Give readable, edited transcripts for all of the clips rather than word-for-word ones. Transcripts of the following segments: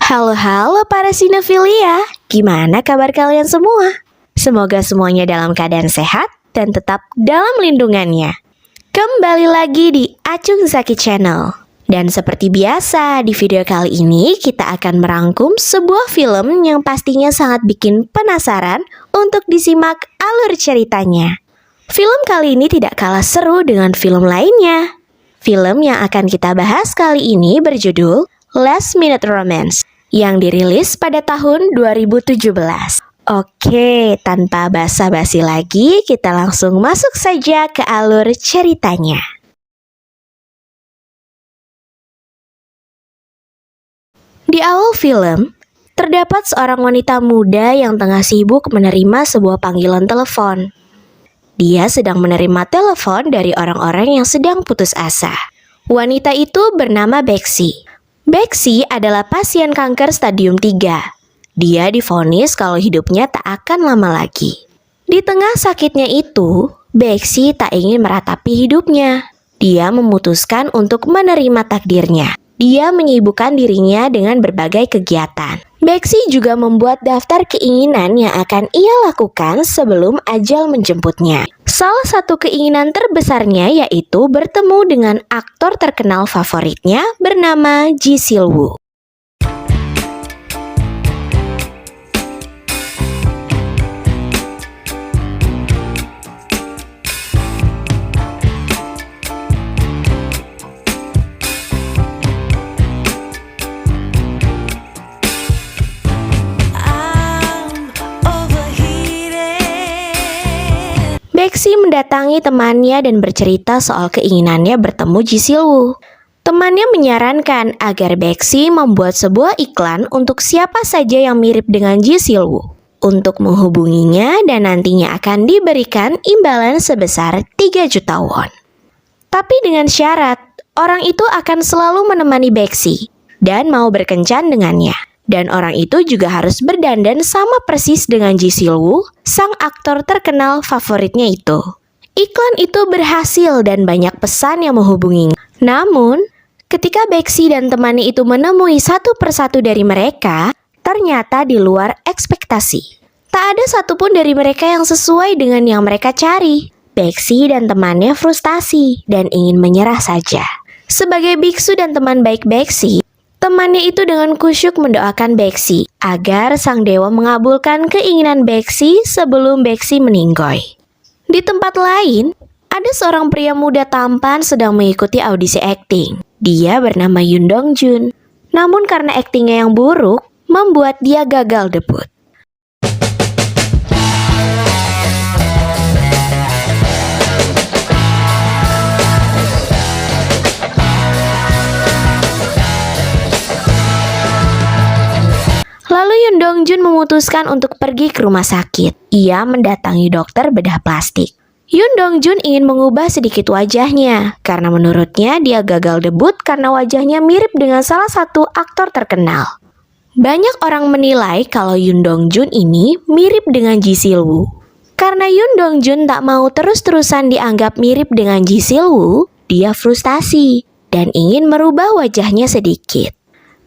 Halo para sinefilia, gimana kabar kalian semua? Semoga semuanya dalam keadaan sehat dan tetap dalam lindungannya. Kembali lagi di Acung Zaki Channel. Dan seperti biasa, di video kali ini kita akan merangkum sebuah film yang pastinya sangat bikin penasaran untuk disimak alur ceritanya. Film kali ini tidak kalah seru dengan film lainnya. Film yang akan kita bahas kali ini berjudul Last Minute Romance yang dirilis pada tahun 2017. Oke, tanpa basa-basi lagi, kita langsung masuk saja ke alur ceritanya. Di awal film, terdapat seorang wanita muda yang tengah sibuk menerima sebuah panggilan telepon. Dia sedang menerima telepon dari orang-orang yang sedang putus asa. Wanita itu bernama Bexy. Bexy adalah pasien kanker stadium 3. Dia divonis kalau hidupnya tak akan lama lagi. Di tengah sakitnya itu, Bexy tak ingin meratapi hidupnya. Dia memutuskan untuk menerima takdirnya. Dia menyibukkan dirinya dengan berbagai kegiatan. Bexy juga membuat daftar keinginan yang akan ia lakukan sebelum ajal menjemputnya. Salah satu keinginan terbesarnya yaitu bertemu dengan aktor terkenal favoritnya bernama Ji Sil-woo. Bexy mendatangi temannya dan bercerita soal keinginannya bertemu Ji Sil-woo. Temannya menyarankan agar Bexy membuat sebuah iklan untuk siapa saja yang mirip dengan Ji Sil-woo untuk menghubunginya dan nantinya akan diberikan imbalan sebesar 3 juta won. Tapi dengan syarat, orang itu akan selalu menemani Bexy dan mau berkencan dengannya. Dan orang itu juga harus berdandan sama persis dengan Ji Sil-woo, sang aktor terkenal favoritnya itu. Iklan itu berhasil dan banyak pesan yang menghubunginya. Namun, ketika Bexy dan temannya itu menemui satu persatu dari mereka, ternyata di luar ekspektasi. Tak ada satupun dari mereka yang sesuai dengan yang mereka cari. Bexy dan temannya frustasi dan ingin menyerah saja. Sebagai biksu dan teman baik Bexy, temannya itu dengan kusyuk mendoakan Bexy agar sang dewa mengabulkan keinginan Bexy sebelum Bexy meninggoy. Di tempat lain, ada seorang pria muda tampan sedang mengikuti audisi akting. Dia bernama Yoon Dong Jun. Namun karena aktingnya yang buruk, membuat dia gagal debut. Lalu Yoon Dong Jun memutuskan untuk pergi ke rumah sakit. Ia mendatangi dokter bedah plastik. Yoon Dong Jun ingin mengubah sedikit wajahnya karena menurutnya dia gagal debut karena wajahnya mirip dengan salah satu aktor terkenal. Banyak orang menilai kalau Yoon Dong Jun ini mirip dengan Ji Sil-woo. Karena Yoon Dong Jun tak mau terus-terusan dianggap mirip dengan Ji Sil-woo, dia frustasi dan ingin merubah wajahnya sedikit.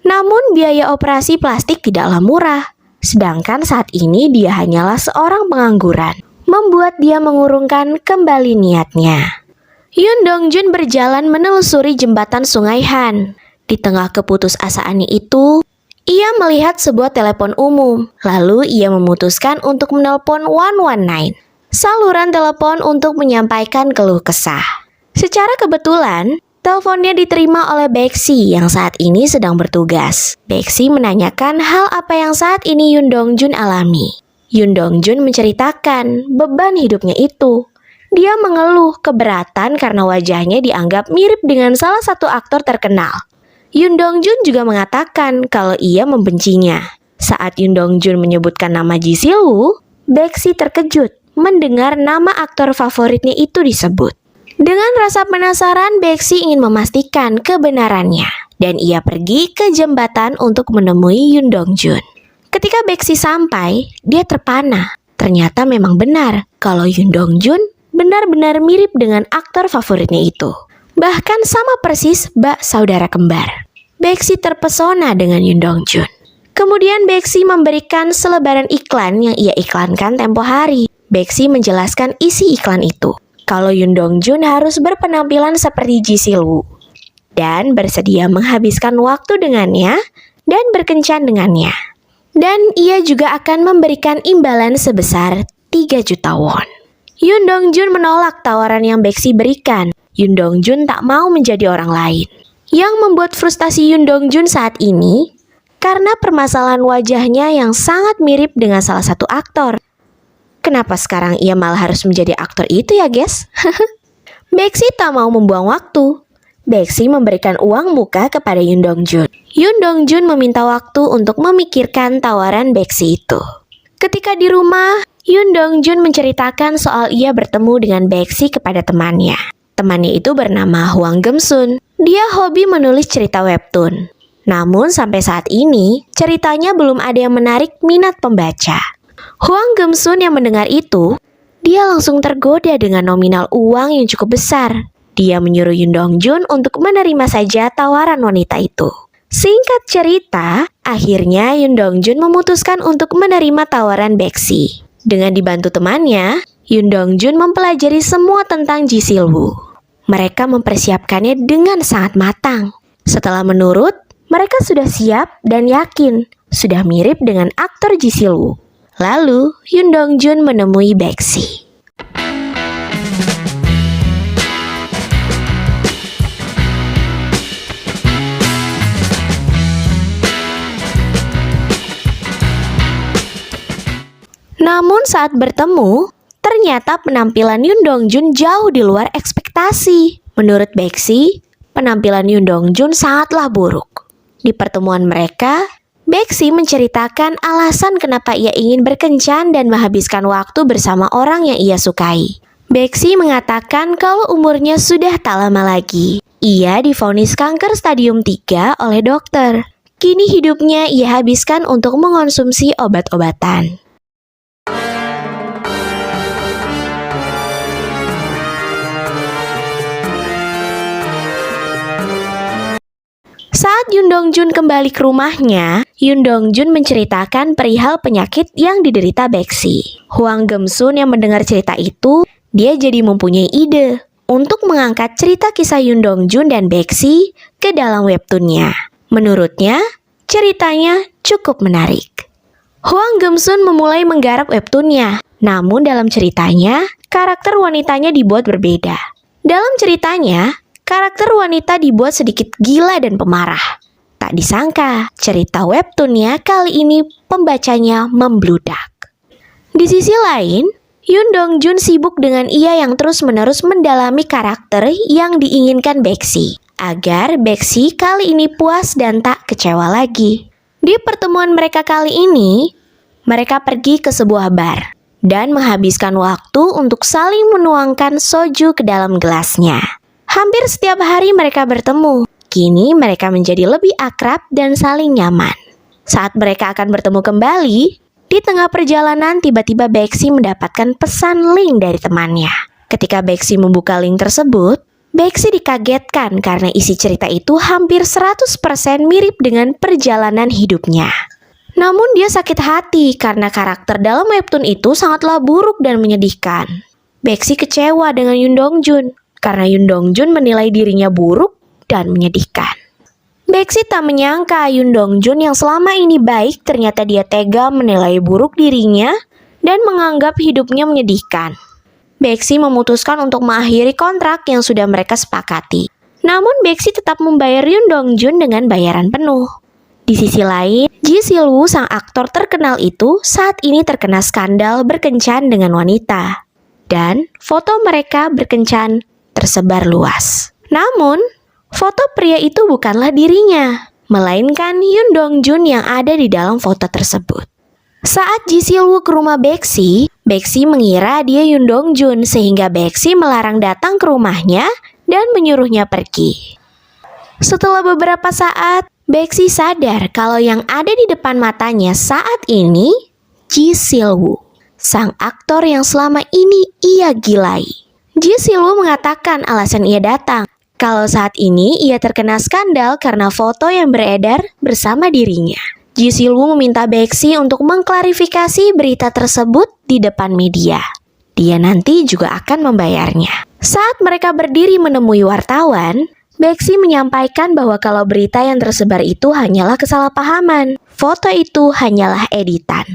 Namun biaya operasi plastik tidaklah murah, sedangkan saat ini dia hanyalah seorang pengangguran, membuat dia mengurungkan kembali niatnya. Yoon Dong Jun berjalan menelusuri jembatan Sungai Han. Di tengah keputusasaannya itu, ia melihat sebuah telepon umum, lalu ia memutuskan untuk menelpon 119, saluran telepon untuk menyampaikan keluh kesah. Secara kebetulan, teleponnya diterima oleh Bexy yang saat ini sedang bertugas. Bexy menanyakan hal apa yang saat ini Yoon Dong Jun alami. Yoon Dong Jun menceritakan beban hidupnya itu. Dia mengeluh keberatan karena wajahnya dianggap mirip dengan salah satu aktor terkenal. Yoon Dong Jun juga mengatakan kalau ia membencinya. Saat Yoon Dong Jun menyebutkan nama Ji Sil-woo, Bexy terkejut mendengar nama aktor favoritnya itu disebut. Dengan rasa penasaran, Bexy ingin memastikan kebenarannya dan ia pergi ke jembatan untuk menemui Yoon Dong Jun. Ketika Bexy sampai, dia terpana. Ternyata memang benar kalau Yoon Dong Jun benar-benar mirip dengan aktor favoritnya itu. Bahkan sama persis bak saudara kembar. Bexy terpesona dengan Yoon Dong Jun. Kemudian Baekshi memberikan selebaran iklan yang ia iklankan tempo hari. Baekshi menjelaskan isi iklan itu. Kalau Yoon Dong-jun harus berpenampilan seperti Ji Sil-woo dan bersedia menghabiskan waktu dengannya dan berkencan dengannya. Dan ia juga akan memberikan imbalan sebesar 3 juta won. Yoon Dong-jun menolak tawaran yang Baekshi berikan. Yoon Dong-jun tak mau menjadi orang lain. Yang membuat frustasi Yoon Dong-jun saat ini karena permasalahan wajahnya yang sangat mirip dengan salah satu aktor. Kenapa sekarang ia malah harus menjadi aktor itu ya, guys? Baekshi tak mau membuang waktu. Baekshi memberikan uang muka kepada Yoon Dong-jun. Yoon Dong-jun meminta waktu untuk memikirkan tawaran Baekshi itu. Ketika di rumah, Yoon Dong-jun menceritakan soal ia bertemu dengan Baekshi kepada temannya. Temannya itu bernama Hwang Geum-sun. Dia hobi menulis cerita webtoon. Namun sampai saat ini, ceritanya belum ada yang menarik minat pembaca. Hwang Geum-sun yang mendengar itu, dia langsung tergoda dengan nominal uang yang cukup besar. Dia menyuruh Yoon Dong-jun untuk menerima saja tawaran wanita itu. Singkat cerita, akhirnya Yoon Dong-jun memutuskan untuk menerima tawaran Baekshi. Dengan dibantu temannya, Yoon Dong-jun mempelajari semua tentang Ji Sil-woo. Mereka mempersiapkannya dengan sangat matang. Setelah menurut, mereka sudah siap dan yakin sudah mirip dengan aktor Ji Sil-woo. Lalu, Yoon Dong-jun menemui Baekshi. Namun saat bertemu, ternyata penampilan Yoon Dong-jun jauh di luar ekspektasi. Menurut Baekshi, penampilan Yoon Dong-jun sangatlah buruk. Di pertemuan mereka, Baekshi menceritakan alasan kenapa ia ingin berkencan dan menghabiskan waktu bersama orang yang ia sukai. Baekshi mengatakan kalau umurnya sudah tak lama lagi. Ia divonis kanker stadium 3 oleh dokter. Kini hidupnya ia habiskan untuk mengonsumsi obat-obatan. Saat Yoon Dong-jun kembali ke rumahnya, Yoon Dong-jun menceritakan perihal penyakit yang diderita Baekshi. Hwang Geum-sun yang mendengar cerita itu, dia jadi mempunyai ide untuk mengangkat cerita kisah Yoon Dong-jun dan Baekshi ke dalam webtoonnya. Menurutnya, ceritanya cukup menarik. Hwang Geum-sun memulai menggarap webtoonnya, namun dalam ceritanya, karakter wanitanya dibuat berbeda. Dalam ceritanya, karakter wanita dibuat sedikit gila dan pemarah. Tak disangka, cerita webtoonnya kali ini pembacanya membludak. Di sisi lain, Yoon Dong-jun sibuk dengan ia yang terus-menerus mendalami karakter yang diinginkan Baekshi, agar Baekshi kali ini puas dan tak kecewa lagi. Di pertemuan mereka kali ini, mereka pergi ke sebuah bar dan menghabiskan waktu untuk saling menuangkan soju ke dalam gelasnya. Hampir setiap hari mereka bertemu. Kini mereka menjadi lebih akrab dan saling nyaman. Saat mereka akan bertemu kembali, di tengah perjalanan tiba-tiba Baekshi mendapatkan pesan link dari temannya. Ketika Baekshi membuka link tersebut, Baekshi dikagetkan karena isi cerita itu hampir 100% mirip dengan perjalanan hidupnya. Namun dia sakit hati karena karakter dalam webtoon itu sangatlah buruk dan menyedihkan. Baekshi kecewa dengan Yoon Dong-jun karena Yoon Dong-jun menilai dirinya buruk dan menyedihkan. Baekshi tak menyangka Yoon Dong-jun yang selama ini baik ternyata dia tega menilai buruk dirinya dan menganggap hidupnya menyedihkan. Baekshi memutuskan untuk mengakhiri kontrak yang sudah mereka sepakati. Namun Baekshi tetap membayar Yoon Dong-jun dengan bayaran penuh. Di sisi lain, Ji Sil-woo sang aktor terkenal itu saat ini terkena skandal berkencan dengan wanita. Dan foto mereka berkencan tersebar luas. Namun, foto pria itu bukanlah dirinya, melainkan Yoon Dong-jun yang ada di dalam foto tersebut. Saat Ji Sil-woo ke rumah Baekshi, Baekshi mengira dia Yoon Dong-jun sehingga Baekshi melarang datang ke rumahnya dan menyuruhnya pergi. Setelah beberapa saat, Baekshi sadar kalau yang ada di depan matanya saat ini Ji Sil-woo, sang aktor yang selama ini ia gilai. Ji Sil-woo mengatakan alasan ia datang kalau saat ini ia terkena skandal karena foto yang beredar bersama dirinya. Ji Silwoo meminta Baeksi untuk mengklarifikasi berita tersebut di depan media. Dia nanti juga akan membayarnya. Saat mereka berdiri menemui wartawan, Baeksi menyampaikan bahwa kalau berita yang tersebar itu hanyalah kesalahpahaman. Foto itu hanyalah editan.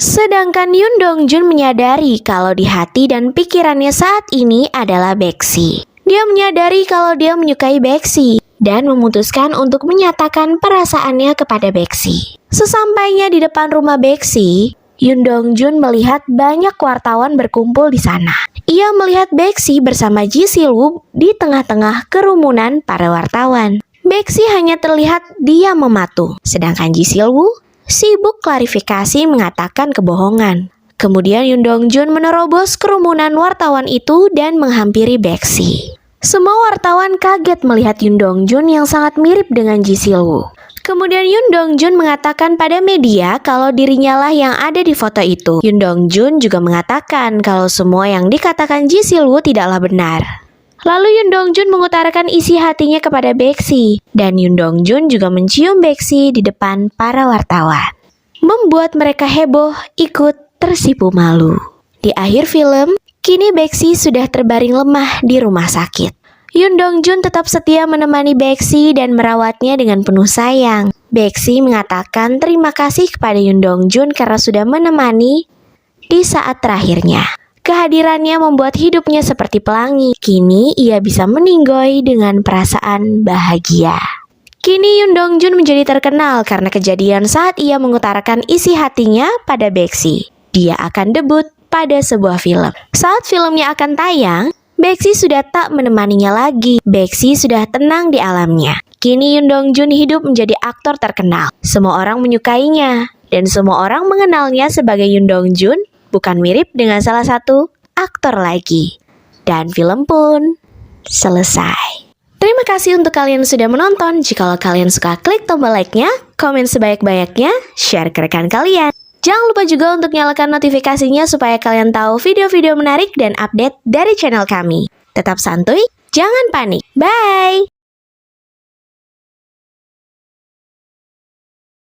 Sedangkan Yoon Dong Jun menyadari kalau di hati dan pikirannya saat ini adalah Baeksi. Dia menyadari kalau dia menyukai Baeksi dan memutuskan untuk menyatakan perasaannya kepada Baeksi. Sesampainya di depan rumah Baeksi, Yoon Dong Jun melihat banyak wartawan berkumpul di sana. Ia melihat Baeksi bersama Ji Silwoo di tengah-tengah kerumunan para wartawan. Baeksi hanya terlihat diam mematung, sedangkan Ji Silwoo sibuk klarifikasi mengatakan kebohongan. Kemudian Yoon Dong Jun menerobos kerumunan wartawan itu dan menghampiri Baeksi. Semua wartawan kaget melihat Yoon Dong Jun yang sangat mirip dengan Ji Silwoo. Kemudian Yoon Dong Jun mengatakan pada media kalau dirinya lah yang ada di foto itu. Yoon Dong Jun juga mengatakan kalau semua yang dikatakan Ji Silwoo tidaklah benar. Lalu Yoon Dong Jun mengutarakan isi hatinya kepada Baeksi, dan Yoon Dong Jun juga mencium Baeksi di depan para wartawan, membuat mereka heboh ikut tersipu malu. Di akhir film, kini Baeksi sudah terbaring lemah di rumah sakit. Yoon Dong Jun tetap setia menemani Baeksi dan merawatnya dengan penuh sayang. Baeksi mengatakan terima kasih kepada Yoon Dong Jun karena sudah menemani di saat terakhirnya. Kehadirannya membuat hidupnya seperti pelangi. Kini ia bisa meninggoy dengan perasaan bahagia. Kini Yoon Dong Jun menjadi terkenal karena kejadian saat ia mengutarakan isi hatinya pada Baeksi. Dia akan debut pada sebuah film. Saat filmnya akan tayang, Baeksi sudah tak menemaninya lagi. Baeksi sudah tenang di alamnya. Kini Yoon Dong Jun hidup menjadi aktor terkenal. Semua orang menyukainya dan semua orang mengenalnya sebagai Yoon Dong Jun, bukan mirip dengan salah satu aktor lagi. Dan film pun selesai. Terima kasih untuk kalian yang sudah menonton. Jikalau kalian suka, klik tombol like-nya, komen sebanyak-banyaknya, share ke rekan kalian. Jangan lupa juga untuk nyalakan notifikasinya supaya kalian tahu video-video menarik dan update dari channel kami. Tetap santuy, jangan panik. Bye!